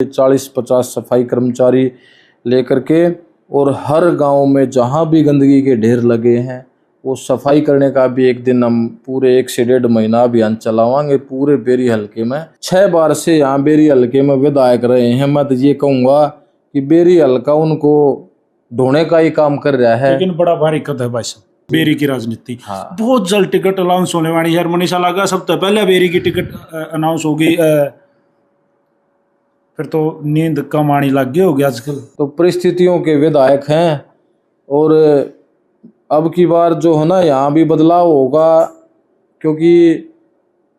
40-50 सफाई कर्मचारी लेकर के, और हर गांव में जहां भी गंदगी के ढेर लगे हैं वो सफाई करने का भी एक दिन हम पूरे 1 से 1.5 महीना अभियान चलावांगे पूरे बेरी हलके में। 6 बार से यहाँ बेरी हलके में विधायक रहे हैं। मैं तो ये कहूँगा कि बेरी हलका उनको ढोने का ही काम कर रहा है। लेकिन बड़ा भारी कद है भाई साहब बेरी की राजनीति। हाँ। बहुत जल्द टिकट अनाउंस होने वाली है। मनीषा लगा सबसे पहले बेरी की टिकट अनाउंस होगी, फिर तो नींद कम आनी लग गई होगी आजकल। तो परिस्थितियों के विधायक हैं, और अब की बार जो है ना यहाँ भी बदलाव होगा, क्योंकि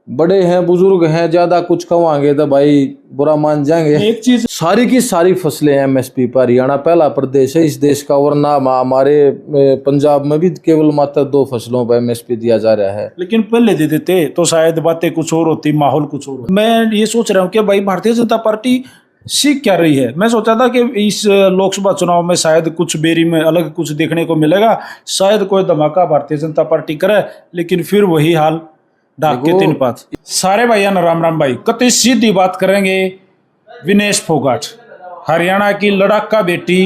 बड़े हैं बुजुर्ग हैं, ज्यादा कुछ कहवाएंगे तो भाई बुरा मान जाएंगे। एक चीज, सारी की सारी फसलें एमएसपी पर हरियाणा पहला प्रदेश है इस देश का, वरना हमारे पंजाब में भी केवल मात्र 2 फसलों पर एमएसपी दिया जा रहा है। लेकिन पहले दे देते तो शायद बातें कुछ और होती, माहौल कुछ और होता। मैं ये सोच रहा हूँ कि भाई भारतीय जनता पार्टी सीख क्या रही है। मैं सोचा था कि इस लोकसभा चुनाव में शायद कुछ बेरी में अलग कुछ देखने को मिलेगा, शायद कोई धमाका भारतीय जनता पार्टी करे, लेकिन फिर वही हाल, डाक के 3 पात। सारे भैया न राम राम भाई। कतई सीधी बात करेंगे विनेश फोगाट, हरियाणा की लड़ाका बेटी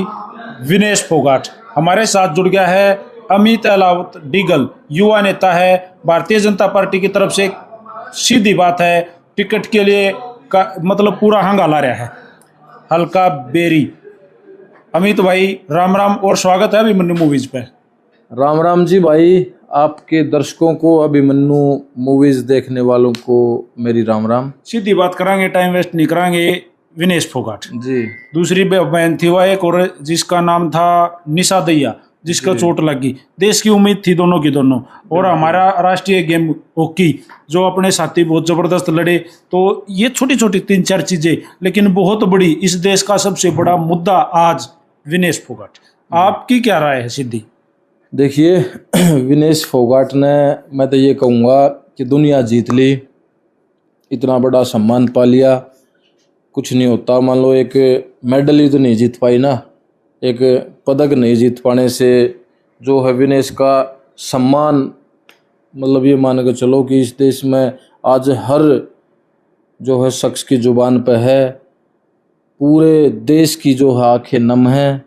विनेश फोगाट हमारे साथ जुड़ गया है। अमित अलावत डीगल युवा नेता है भारतीय जनता पार्टी की तरफ से। सीधी बात है, टिकट के लिए का मतलब पूरा हंगामा रहा है हल्का बेरी। अमित भाई राम राम और स्वागत है अभिमन्यु मूवीज पे। राम राम जी भाई, आपके दर्शकों को, अभिमन्यु मूवीज देखने वालों को मेरी राम राम। सीधी बात करांगे, टाइम वेस्ट नहीं करांगे। विनेश फोगाट जी, दूसरी बहन थी वह एक और, जिसका नाम था निशा दैया, जिसका चोट लगी। देश की उम्मीद थी दोनों की दोनों। और हमारा राष्ट्रीय गेम हॉकी, जो अपने साथी बहुत जबरदस्त लड़े। तो ये छोटी छोटी 3-4 चीजें, लेकिन बहुत बड़ी, इस देश का सबसे बड़ा मुद्दा आज विनेश फोगाट। आपकी क्या राय है सिद्धि? देखिए विनेश फोगाट ने, मैं तो ये कहूँगा कि दुनिया जीत ली, इतना बड़ा सम्मान पा लिया। कुछ नहीं होता, मान लो एक मेडल ही तो नहीं जीत पाई ना, एक पदक नहीं जीत पाने से जो है विनेश का सम्मान, मतलब ये मान के चलो कि इस देश में आज हर जो है शख्स की जुबान पे है, पूरे देश की जो है आंखें नम हैं,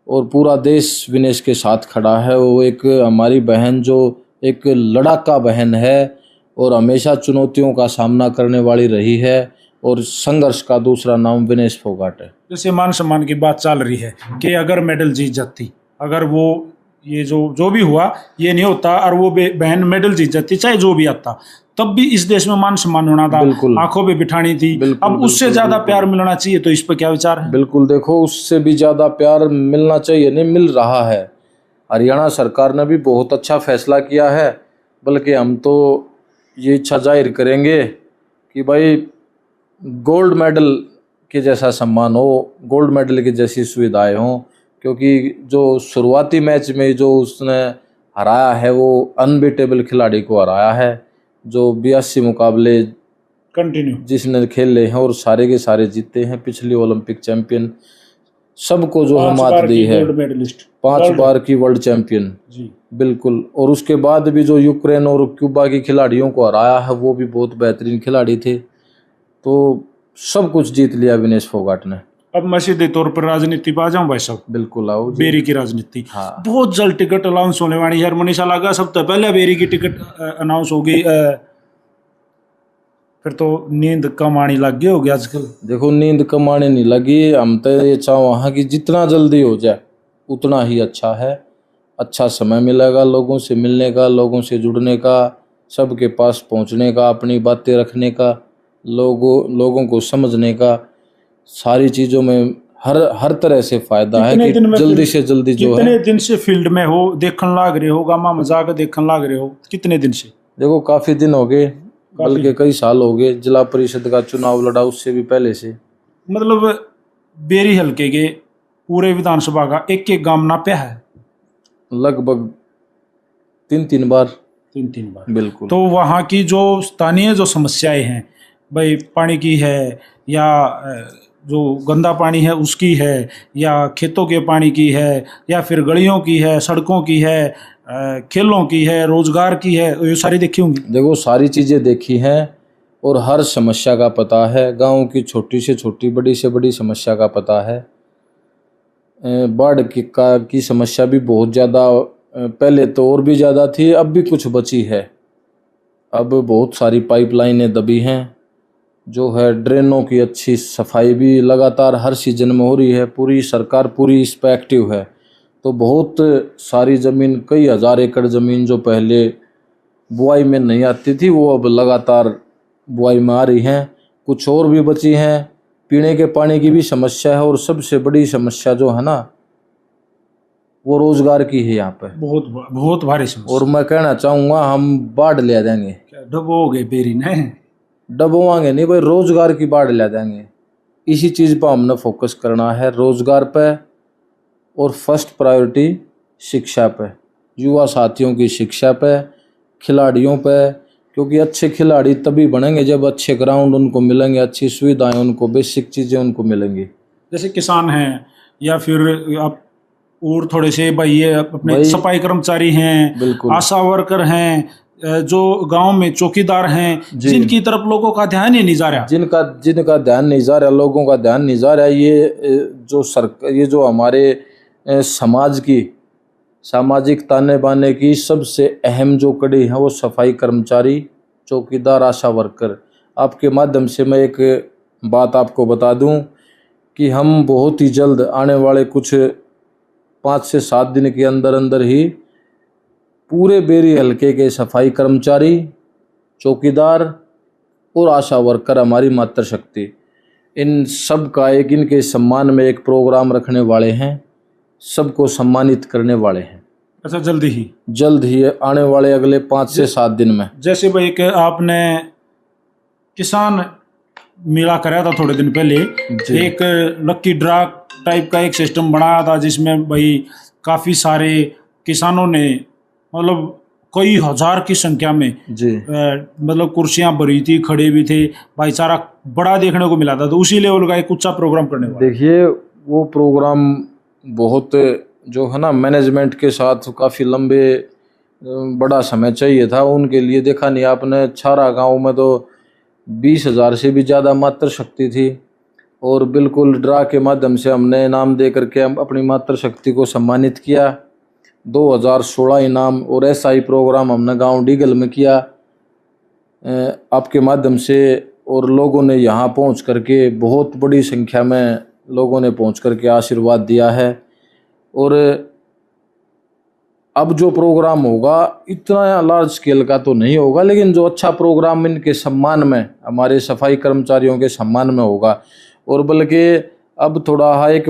और पूरा देश विनेश के साथ खड़ा है। वो एक हमारी बहन जो एक लड़ाका बहन है, और हमेशा चुनौतियों का सामना करने वाली रही है, और संघर्ष का दूसरा नाम विनेश फोगाट है। जैसे मान सम्मान की बात चल रही है कि अगर मेडल जीत जाती, अगर वो ये जो भी हुआ ये नहीं होता, और वो बहन मेडल जीत जाती, चाहे जो भी आता, तब भी इस देश में मान सम्मान होना था, आंखों पे बिठानी थी। अब उससे ज्यादा प्यार मिलना चाहिए, तो इस पर क्या विचार है? बिल्कुल, देखो उससे भी ज्यादा प्यार मिलना चाहिए, नहीं मिल रहा है। हरियाणा सरकार ने भी बहुत अच्छा फैसला किया है, बल्कि हम तो ये इच्छा जाहिर करेंगे कि भाई गोल्ड मेडल के जैसा सम्मान हो, गोल्ड मेडल की जैसी सुविधाएं हों, क्योंकि जो शुरुआती मैच में जो उसने हराया है, वो अनबीटेबल खिलाड़ी को हराया है, जो 82 मुकाबले कंटिन्यू जिसने खेले हैं और सारे के सारे जीते हैं, पिछली ओलंपिक चैंपियन, सबको जो है मात दी है, 5 बार की वर्ल्ड चैंपियन जी। बिल्कुल। और उसके बाद भी जो यूक्रेन और क्यूबा की खिलाड़ियों को हराया है, वो भी बहुत बेहतरीन खिलाड़ी थे। तो सब कुछ जीत लिया विनेश फोगाट ने। अब मैं सीधे तौर पर राजनीति पे आ जाऊं भाई साहब। बिल्कुल आओ जी। बेरी की राजनीति। हाँ। बहुत जल्द टिकट अनाउंस होने वाली है। मनीषा लगा सबसे पहले बेरी की टिकट अनाउंस होगी, फिर तो नींद कम आनी लग गई होगी आजकल। देखो नींद कम आने नहीं लगी, हम तो ये चाह कि जितना जल्दी हो जाए उतना ही अच्छा है। अच्छा समय मिलेगा लोगों से मिलने का, लोगों से जुड़ने का, सबके पास पहुंचने का, अपनी बातें रखने का, लोगों को समझने का, सारी चीज़ों में हर तरह से फायदा है कि जल्दी से जल्दी जो है। कितने दिन से फील्ड में हो, देखने लाग रहे हो, गामा मजाक देखने लाग रहे हो, कितने दिन से? देखो काफ़ी दिन हो गए, बल्कि कई साल हो गए। जिला परिषद का चुनाव लड़ा उससे भी पहले से। मतलब बेरी हल्के के पूरे विधानसभा का एक एक गांव नाप्या है लगभग 3-3 बार। 3-3 बार बिल्कुल। तो वहाँ की जो स्थानीय जो समस्याएं हैं, भाई पानी की है, या जो गंदा पानी है उसकी है, या खेतों के पानी की है, या फिर गलियों की है, सड़कों की है, खेलों की है, रोजगार की है, ये सारी देखी होंगी। देखो सारी चीज़ें देखी हैं, और हर समस्या का पता है। गांव की छोटी से छोटी, बड़ी से बड़ी समस्या का पता है। बाढ़ की समस्या भी बहुत ज़्यादा, पहले तो और भी ज़्यादा थी, अब भी कुछ बची है। अब बहुत सारी पाइपलाइनें दबी हैं, जो है ड्रेनों की अच्छी सफाई भी लगातार हर सीजन में हो रही है। पूरी सरकार पूरी इस पर एक्टिव है। तो बहुत सारी ज़मीन, कई हज़ार एकड़ ज़मीन जो पहले बुआई में नहीं आती थी, वो अब लगातार बुआई में आ रही हैं। कुछ और भी बची हैं। पीने के पानी की भी समस्या है, और सबसे बड़ी समस्या जो है ना, वो रोजगार की है यहाँ पे। बहुत बहुत भारी समस्या। और मैं कहना चाहूँगा, हम बाढ़ ले देंगे। क्या डुबोगे बेरी ने? डबोएंगे नहीं भाई, रोजगार की बाढ़ ले देंगे। इसी चीज़ पर हमने फोकस करना है, रोजगार पे, और फर्स्ट प्रायोरिटी शिक्षा पे, युवा साथियों की शिक्षा पे, खिलाड़ियों पे। क्योंकि अच्छे खिलाड़ी तभी बनेंगे जब अच्छे ग्राउंड उनको मिलेंगे, अच्छी सुविधाएं उनको, बेसिक चीज़ें उनको मिलेंगी। जैसे किसान हैं, या फिर आप और थोड़े से भाई ये अपने सफाई कर्मचारी हैं, बिल्कुल, आशा वर्कर हैं, जो गांव में चौकीदार हैं, जिनकी तरफ लोगों का ध्यान ही नहीं जा रहा, जिनका ध्यान नहीं जा रहा, लोगों का ध्यान नहीं जा रहा। ये जो हमारे समाज की सामाजिक ताने बाने की सबसे अहम जो कड़ी है, वो सफाई कर्मचारी, चौकीदार, आशा वर्कर। आपके माध्यम से मैं एक बात आपको बता दूं कि हम बहुत ही जल्द, आने वाले कुछ 5 से 7 दिन के अंदर अंदर ही पूरे बेरी हलके के सफाई कर्मचारी, चौकीदार और आशा वर्कर, हमारी मातृशक्ति, इन सब का इनके सम्मान में एक प्रोग्राम रखने वाले हैं, सबको सम्मानित करने वाले हैं। अच्छा, जल्द ही आने वाले अगले 5 से 7 दिन में। जैसे भाई कि आपने किसान मेला कराया था थोड़े दिन पहले, एक लक्की ड्रा टाइप का एक सिस्टम बनाया था, जिसमें भाई काफ़ी सारे किसानों ने, मतलब कई हजार की संख्या में मतलब कुर्सियां भरी थी, खड़े भी थे, भाईचारा बड़ा देखने को मिला था। तो उसी लेवल का एक ऊंचा प्रोग्राम करने वाला। देखिए, वो प्रोग्राम बहुत जो है ना, मैनेजमेंट के साथ काफ़ी लंबे बड़ा समय चाहिए था उनके लिए। देखा नहीं आपने, छारा गांव में तो 20,000 से भी ज़्यादा मातृशक्ति थी, और बिल्कुल ड्रा के माध्यम से हमने इनाम दे करके हम अपनी मातृशक्ति को सम्मानित किया। 2016 इनाम, और ऐसा ही प्रोग्राम हमने गांव डीगल में किया आपके माध्यम से। और लोगों ने यहाँ पहुँच करके, बहुत बड़ी संख्या में लोगों ने पहुँच करके आशीर्वाद दिया है। और अब जो प्रोग्राम होगा, इतना लार्ज स्केल का तो नहीं होगा, लेकिन जो अच्छा प्रोग्राम इनके सम्मान में, हमारे सफाई कर्मचारियों के सम्मान में होगा। और बल्कि अब थोड़ा एक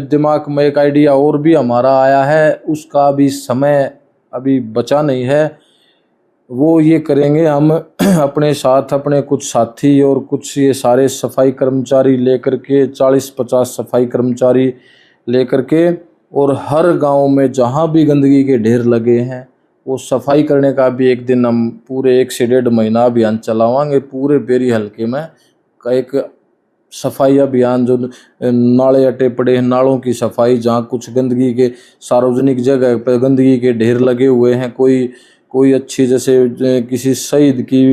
दिमाग में एक आइडिया और भी हमारा आया है, उसका अभी समय अभी बचा नहीं है। वो ये करेंगे, हम अपने साथ अपने कुछ साथी और कुछ ये सारे सफाई कर्मचारी लेकर के, 40-50 सफाई कर्मचारी लेकर के, और हर गांव में जहां भी गंदगी के ढेर लगे हैं, वो सफाई करने का भी एक दिन हम पूरे 1 से 1.5 महीना अभियान चलावांगे। पूरे बेरी हलके में का एक सफाई अभियान, जो नाले अटे पड़े हैं, नालों की सफाई, जहाँ कुछ गंदगी के, सार्वजनिक जगह पर गंदगी के ढेर लगे हुए हैं, कोई अच्छी, जैसे किसी शहीद की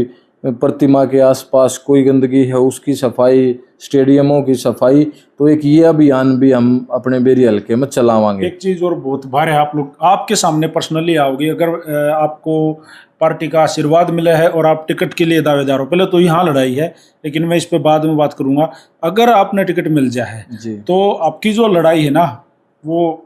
प्रतिमा के आसपास कोई गंदगी है, उसकी सफाई, स्टेडियमों की सफाई। तो एक ये अभियान भी हम अपने बेरी हलके में चलावांगे। एक चीज़ और बहुत भारी है, आप लोग आपके सामने पर्सनली आओगे, अगर आपको पार्टी का आशीर्वाद मिला है और आप टिकट के लिए दावेदार हो, पहले तो यहाँ लड़ाई है, लेकिन मैं इस पे बाद में बात करूँगा। अगर आपने टिकट मिल जाए है तो आपकी जो लड़ाई है ना, वो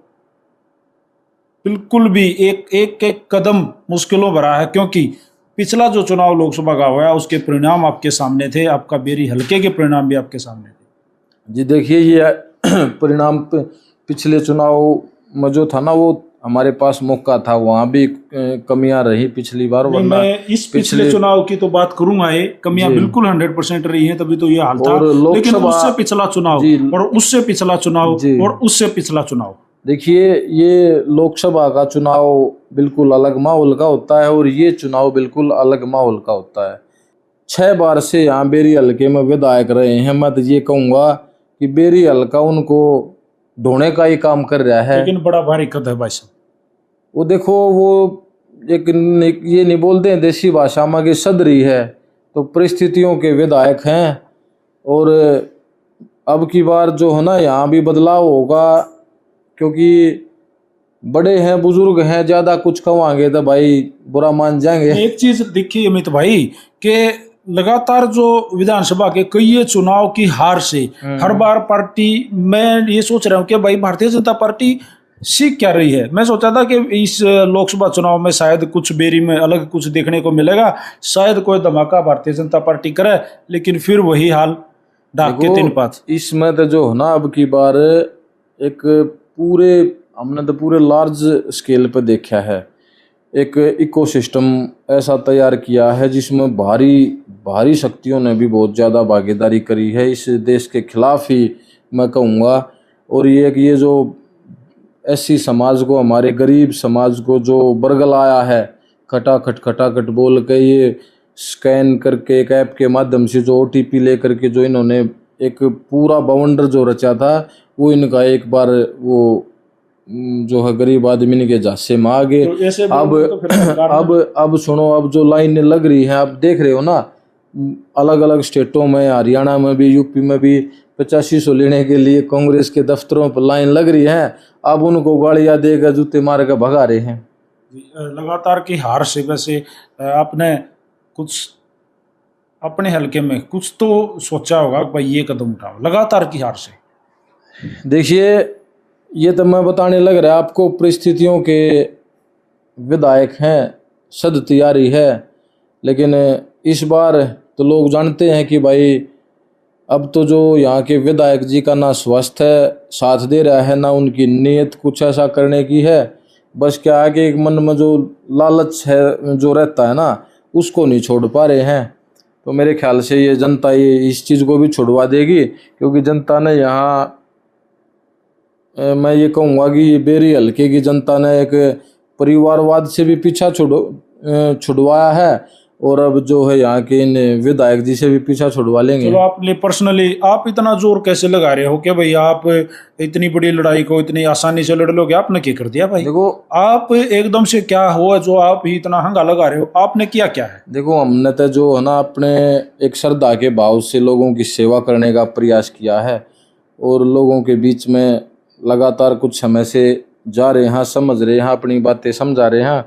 बिल्कुल भी एक कदम मुश्किलों भरा है। क्योंकि पिछला जो चुनाव लोकसभा का हुआ, उसके परिणाम आपके सामने थे, आपका बेरी हलके के परिणाम भी आपके सामने थे। जी देखिए, ये परिणाम पिछले चुनाव में जो था ना, वो हमारे पास मौका था, वहाँ भी कमियां रही पिछली बार। मैं इस पिछले चुनाव की तो बात करूंगा, ये कमियां बिल्कुल 100% रही हैं, तभी तो ये हाल था। लेकिन उससे पिछला चुनाव, और उससे पिछला चुनाव, और उससे पिछला चुनाव, देखिए, ये लोकसभा का चुनाव बिल्कुल अलग माहौल का होता है, और ये चुनाव बिल्कुल अलग माहौल का होता है। 6 बार से यहाँ बेरी हलके में विधायक रहे हैं। मैं तो ये कहूँगा कि बेरी हलका उनको ढोने का ही काम कर रहा है। लेकिन बड़ा भारी कद है भाई साहब। वो देखो, वो एक ये नहीं बोलते हैं देसी भाषा में कि सदरी है, तो परिस्थितियों के विधायक हैं। और अब की बार जो है ना यहाँ भी बदलाव होगा, क्योंकि बड़े हैं, बुजुर्ग हैं, ज्यादा कुछ कहेंगे तो भाई बुरा मान जाएंगे। एक चीज देखिए अमित भाई के लगातार जो विधानसभा के कई चुनाव की हार से हर बार पार्टी, मैं ये सोच रहा हूँ कि भाई भारतीय जनता पार्टी सीख क्या रही है। मैं सोचा था कि इस लोकसभा चुनाव में शायद कुछ बेरी में अलग कुछ देखने को मिलेगा, शायद कोई धमाका भारतीय जनता पार्टी करे, लेकिन फिर वही हाल डाक के तीन पात। इसमें तो जो है ना अब की बार एक हमने तो पूरे लार्ज स्केल पे देखा है, एक इकोसिस्टम ऐसा तैयार किया है जिसमें भारी शक्तियों ने भी बहुत ज़्यादा भागीदारी करी है इस देश के खिलाफ ही मैं कहूँगा। और ये जो ऐसी समाज को, हमारे गरीब समाज को जो बरगलाया है, खटाखट बोल के, ये स्कैन करके एक ऐप के माध्यम से जो OTP लेकर के जो इन्होंने एक पूरा बवंडर जो रचा था, वो इनका एक बार वो जो है गरीब आदमी के झांसे में आ गए। अब सुनो, अब जो लाइनें लग रही हैं, आप देख रहे हो ना, अलग अलग स्टेटों में, हरियाणा में भी, यूपी में भी 8500 लेने के लिए कांग्रेस के दफ्तरों पर लाइन लग रही है। अब उनको गाड़ियां देकर जूते मार कर भगा रहे हैं। लगातार की हार से वैसे आपने कुछ अपने हलके में कुछ तो सोचा होगा भाई ये कदम उठाओ, लगातार की हार से। देखिए, ये तो मैं बताने लग रहा है आपको, परिस्थितियों के विधायक हैं, सद तैयारी है, लेकिन इस बार तो लोग जानते हैं कि भाई अब तो जो यहाँ के विधायक जी का ना स्वास्थ्य साथ दे रहा है, ना उनकी नीयत कुछ ऐसा करने की है। बस क्या है कि एक मन में जो लालच है जो रहता है ना, उसको नहीं छोड़ पा रहे हैं। तो मेरे ख्याल से ये जनता ये इस चीज़ को भी छुड़वा देगी, क्योंकि जनता ने यहाँ, मैं ये कहूँगा कि बेरी हल्के की जनता ने एक परिवारवाद से भी पीछा छुड़वाया है, और अब जो है यहाँ के इन विधायक जी से भी पीछा छुड़वा लेंगे। चलो, आपने पर्सनली आप इतना जोर कैसे लगा रहे हो कि भाई आप इतनी बड़ी लड़ाई को इतनी आसानी से लड़ लोगे? आपने क्या कर दिया भाई? देखो, आप एकदम से क्या हुआ जो आप ही इतना हंगा लगा रहे हो? आपने किया क्या है? देखो, हमने तो जो है ना अपने एक श्रद्धा के भाव से लोगों की सेवा करने का प्रयास किया है, और लोगों के बीच में लगातार कुछ समय से जा रहे हैं, समझ रहे हैं, अपनी बातें समझा रहे हैं,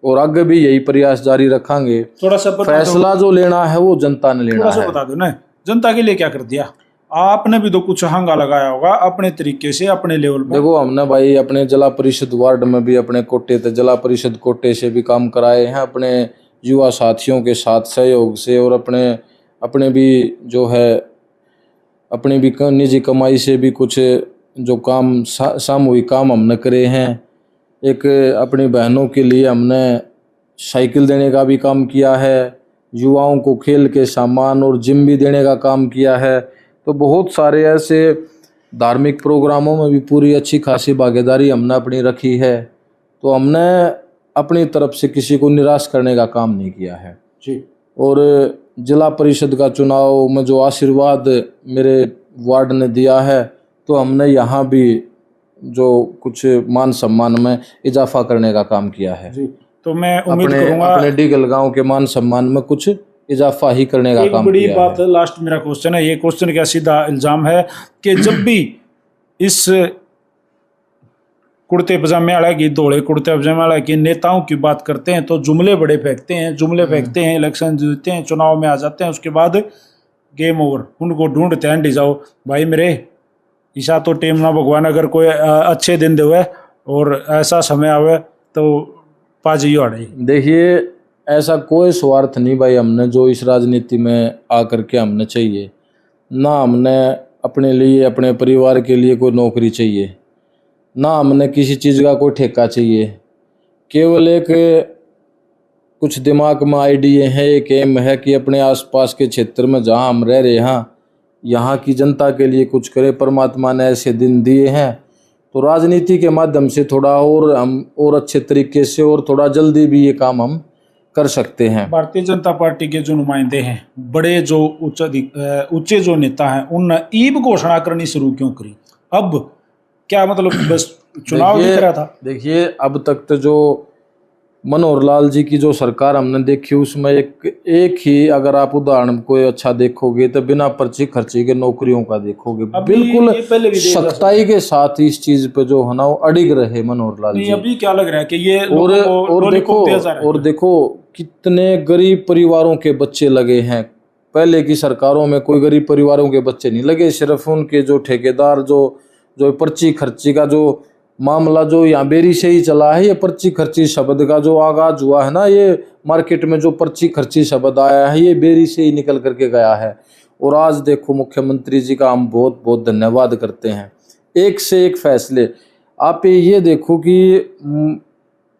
और आगे भी यही प्रयास जारी रखेंगे। थोड़ा सा फैसला जो लेना है वो जनता ने लेना है। थोड़ा सा बता दो ना, जनता के लिए क्या कर दिया आपने? भी तो कुछ हंगा लगाया होगा अपने तरीके से, अपने लेवल पर। देखो, हमने भाई अपने जिला परिषद वार्ड में भी अपने कोटे जिला परिषद कोटे से भी काम कराए हैं, अपने युवा साथियों के साथ सहयोग से, और अपने भी जो है अपनी भी निजी कमाई से भी कुछ जो काम सामूहिक काम हमने करे हैं। एक अपनी बहनों के लिए हमने साइकिल देने का भी काम किया है, युवाओं को खेल के सामान और जिम भी देने का काम किया है। तो बहुत सारे ऐसे धार्मिक प्रोग्रामों में भी पूरी अच्छी खासी भागीदारी हमने अपनी रखी है। तो हमने अपनी तरफ से किसी को निराश करने का काम नहीं किया है जी। और जिला परिषद का चुनाव में जो आशीर्वाद मेरे वार्ड ने दिया है, तो हमने यहाँ भी जो कुछ मान सम्मान में इजाफा करने का काम किया है जी। तो मैं उम्मीद करूंगा अपने डीगल गांव के मान सम्मान में कुछ इजाफा ही करने का काम किया है। एक बड़ी बात, लास्ट मेरा क्वेश्चन है, ये क्वेश्चन का सीधा इल्जाम है कि जब भी इस कुर्ते पजामे वाला की, धोले कुर्ते पजामे वाला की नेताओं की बात करते हैं तो जुमले बड़े फेंकते हैं, इलेक्शन जीतते हैं, चुनाव में आ जाते हैं, उसके बाद गेम ओवर, उनको ढूंढते हैं जाओ भाई मेरे ईशा तो टेम ना भगवान, अगर कोई अच्छे दिन दे और ऐसा समय आवे तो पाजी अड़े। देखिए, ऐसा कोई स्वार्थ नहीं भाई हमने जो इस राजनीति में आकर के हमने चाहिए ना। हमने अपने लिए, अपने परिवार के लिए कोई नौकरी चाहिए ना, हमने किसी चीज़ का कोई ठेका चाहिए। केवल एक कुछ दिमाग में आइडिया है, एक एम है कि अपने आसपास के क्षेत्र में जहाँ हम रह रहे हैं यहाँ की जनता के लिए कुछ करे। परमात्मा ने ऐसे दिन दिए हैं तो राजनीति के माध्यम से थोड़ा और हम और अच्छे तरीके से और थोड़ा जल्दी भी ये काम हम कर सकते हैं। भारतीय जनता पार्टी के जो नुमाइंदे हैं, बड़े जो ऊंचे जो नेता हैं, उन ईब घोषणा करनी शुरू क्यों करी? अब क्या मतलब बस चुनाव दिख रहा था? देखिए, अब तक तो जो मनोहर लाल जी की जो सरकार हमने देखी उसमें एक ही अगर आप उदाहरण कोई अच्छा देखोगे तो बिना पर्ची खर्ची के नौकरियों का देखोगे। अभी बिल्कुल ये पहले भी देखा सख्ताई के साथ इस चीज पे जो है ना वो अडिग रहे मनोहर लाल नहीं, जी। अभी क्या लग रहा है कि ये और लोगों को और लॉलीपॉप देखो दिया जा रहा है। और देखो कितने गरीब परिवारों के बच्चे लगे हैं। पहले की सरकारों में कोई गरीब परिवारों के बच्चे नहीं लगे, सिर्फ उनके जो ठेकेदार जो जो पर्ची खर्ची का जो मामला जो यहाँ बेरी से ही चला है। ये पर्ची खर्ची शब्द का जो आगाज हुआ है ना, ये मार्केट में जो पर्ची खर्ची शब्द आया है ये बेरी से ही निकल करके गया है। और आज देखो मुख्यमंत्री जी का हम बहुत बहुत धन्यवाद करते हैं, एक से एक फैसले। आप ये देखो कि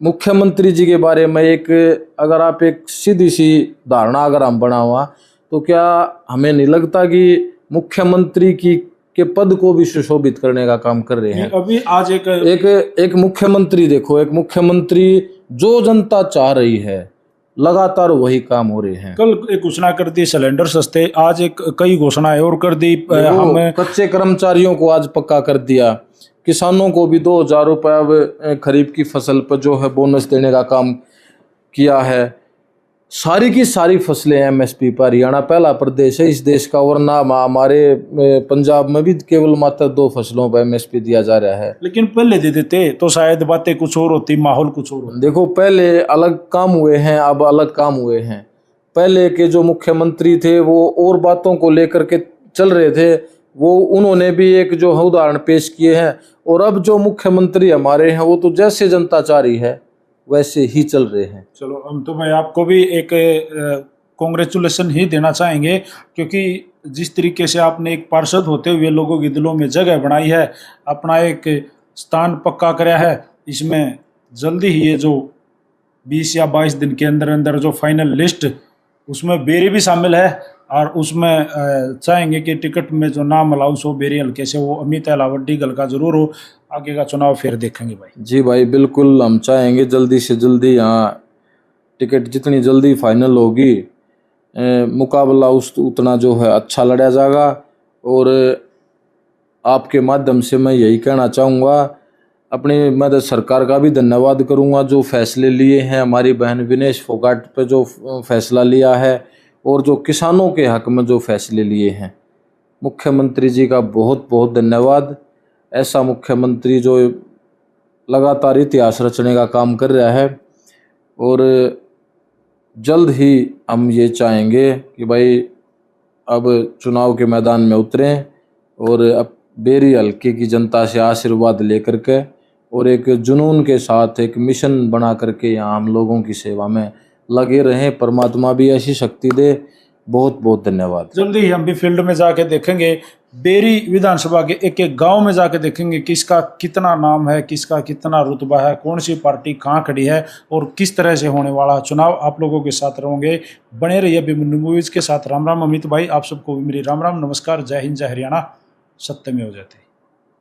मुख्यमंत्री जी के बारे में एक अगर आप एक सीधी सी धारणा अगर हम बनावा तो क्या हमें नहीं लगता कि मुख्यमंत्री की के पद को भी सुशोभित करने का काम कर रहे हैं। अभी आज एक मुख्यमंत्री देखो, एक मुख्यमंत्री जो जनता चाह रही है लगातार वही काम हो रहे हैं। कल एक घोषणा कर दी सिलेंडर सस्ते, आज एक कई घोषणाएं और कर दी। हम कच्चे कर्मचारियों को आज पक्का कर दिया, किसानों को भी 2000 रुपये अब खरीफ की फसल पर जो है बोनस देने का काम किया है। सारी की सारी फसलें एमएसपी पर, हरियाणा पहला प्रदेश है इस देश का, वरना हमारे पंजाब में भी केवल मात्र 2 फसलों पर एमएसपी दिया जा रहा है। लेकिन पहले दे देते तो शायद बातें कुछ और होती, माहौल कुछ और होता। देखो पहले अलग काम हुए हैं, अब अलग काम हुए हैं। पहले के जो मुख्यमंत्री थे वो और बातों को लेकर के चल रहे थे, वो उन्होंने भी एक जो है उदाहरण पेश किए हैं। और अब जो मुख्यमंत्री हमारे हैं वो तो जैसे जनता चाह रही है वैसे ही चल रहे हैं। चलो हम तो मैं आपको भी एक कॉन्ग्रेचुलेसन ही देना चाहेंगे, क्योंकि जिस तरीके से आपने एक पार्षद होते हुए लोगों के दिलों में जगह बनाई है, अपना एक स्थान पक्का कराया है। इसमें जल्दी ही ये जो 20 या 22 दिन के अंदर अंदर जो फाइनल लिस्ट उसमें बेरी भी शामिल है, और उसमें चाहेंगे कि टिकट में जो नाम अलाउंस हो बेरी हल्के से वो अमित अलावड्डी गल का जरूर हो। आगे का चुनाव फिर देखेंगे भाई। जी भाई बिल्कुल, हम चाहेंगे जल्दी से जल्दी यहाँ टिकट जितनी जल्दी फाइनल होगी मुकाबला उतना जो है अच्छा लड़ा जाएगा। और आपके माध्यम से मैं यही कहना चाहूँगा, अपनी मैं सरकार का भी धन्यवाद करूँगा जो फैसले लिए हैं। हमारी बहन विनेश फोगाट पे जो फैसला लिया है और जो किसानों के हक में जो फैसले लिए हैं, मुख्यमंत्री जी का बहुत बहुत धन्यवाद। ऐसा मुख्यमंत्री जो लगातार इतिहास रचने का काम कर रहा है। और जल्द ही हम ये चाहेंगे कि भाई अब चुनाव के मैदान में उतरें और अब बेरी हल्के की जनता से आशीर्वाद लेकर के और एक जुनून के साथ एक मिशन बना करके यहाँ हम लोगों की सेवा में लगे रहें। परमात्मा भी ऐसी शक्ति दे। बहुत बहुत धन्यवाद। जल्दी ही हम भी फील्ड में जाके देखेंगे, बेरी विधानसभा के एक एक गांव में जाके देखेंगे किसका कितना नाम है, किसका कितना रुतबा है, कौन सी पार्टी कहाँ खड़ी है और किस तरह से होने वाला चुनाव। आप लोगों के साथ रहोगे, बने रहिए अभिमन्यु मूवीज के साथ। राम राम अमित भाई, आप सबको भी मेरी राम राम, नमस्कार, जय हिंद, जय हरियाणा, सत्य में हो जाते।